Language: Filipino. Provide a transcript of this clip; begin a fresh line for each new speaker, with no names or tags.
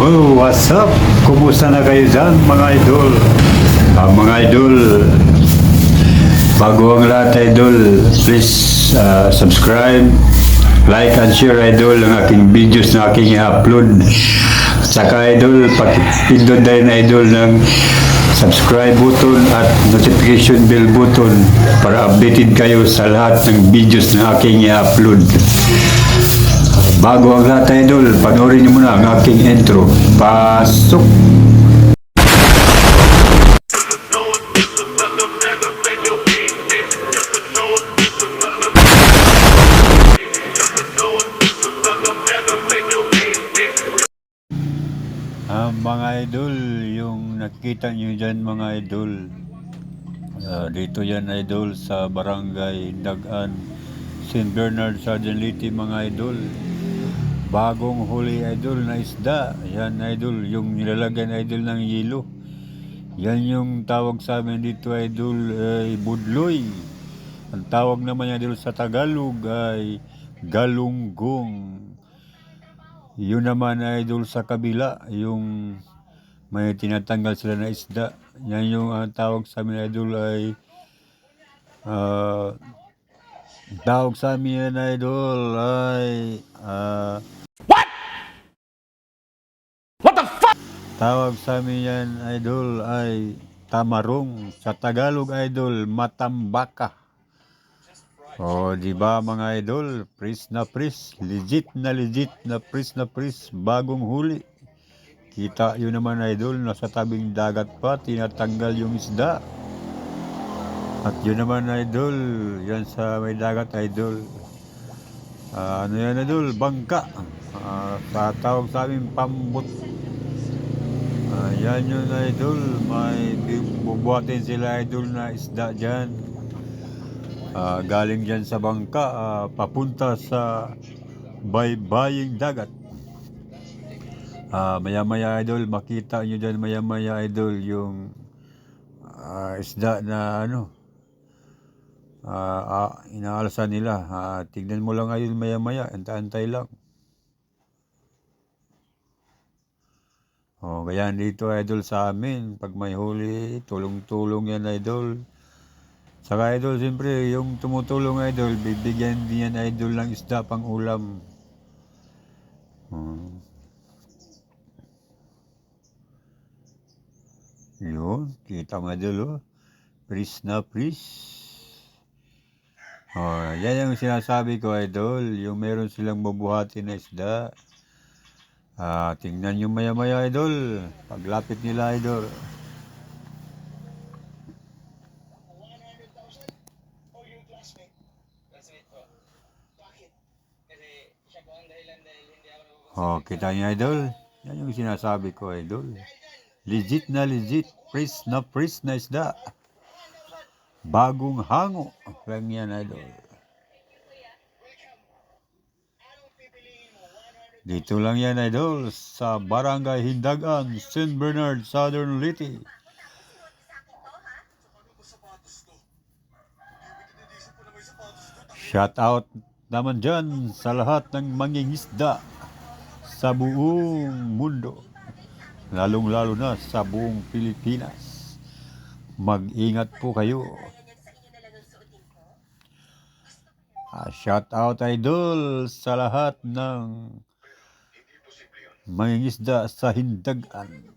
Oh, what's up? Kumusta na kayo dyan, mga idol? Mga idol, bago ang lahat, idol, please subscribe, like, and share, idol, ang aking videos na aking i-upload. Saka, idol, pakipindot din, idol, ng subscribe button at notification bell button para updated kayo sa lahat ng videos na aking i-upload. Bago ang lahat, idol, panoorin niyo muna ang aking intro. Pasok! Mga idol, yung nakita niyo dyan, mga idol, dito yan, idol, sa barangay Dagan, St. Bernard, Southern Leyte, mga idol. Bagong huli, idol, na isda. Yan, idol, yung nilalagyan, idol, ng yelo. Yan yung tawag sa amin dito, idol, ay budloy. Ang tawag naman, idol, sa Tagalog ay galunggong. Yun naman, idol, sa kabila, yung may tinatanggal sila na isda. Yan yung tawag sa amin, idol, ay tawag sa amin, idol, ay tawag sa amin yan, idol, ay tamarong. Sa Tagalog, idol, matambaka. O, di ba, mga idol, legit na pris, bagong huli. Kita yun naman, idol, nasa tabing dagat pa, tinatanggal yung isda. At yun naman, idol, yan sa may dagat, idol. Ano yan, idol, bangka. Sa tawag sa amin, pambot. Yan yun, idol, may bubuhatin sila, idol, na isda dyan. Galing dyan sa bangka, papunta sa baybaying dagat. Maya-maya, idol, makita nyo dyan, maya-maya, idol, yung isda na inaalasan nila. Tignan mo lang, idol, maya-maya, antay lang. Kaya dito, idol, sa amin, pag may huli, tulong-tulong yan, idol. Saka, idol, siyempre, yung tumutulong, idol, bibigyan din yan, idol, ng isda pang ulam. Yun, kita mo, idol, pris na pris. Yan yung sinasabi ko, idol, yung meron silang bubuhati na isda. Tingnan nyo maya-maya, idol, paglapit nila, idol. Kita nyo, idol, yan yung sinasabi ko, idol. Legit, pris na isda. Bagong hango lang yan, idol. Dito lang yan, idol, sa Barangay Hindagan, St. Bernard, Southern Leyte. Shout out naman dyan sa lahat ng mangingisda sa buong mundo, lalong-lalo na sa buong Pilipinas. Mag-ingat po kayo. Shout out, idol, sa lahat ng mangingisda sa Hindagan.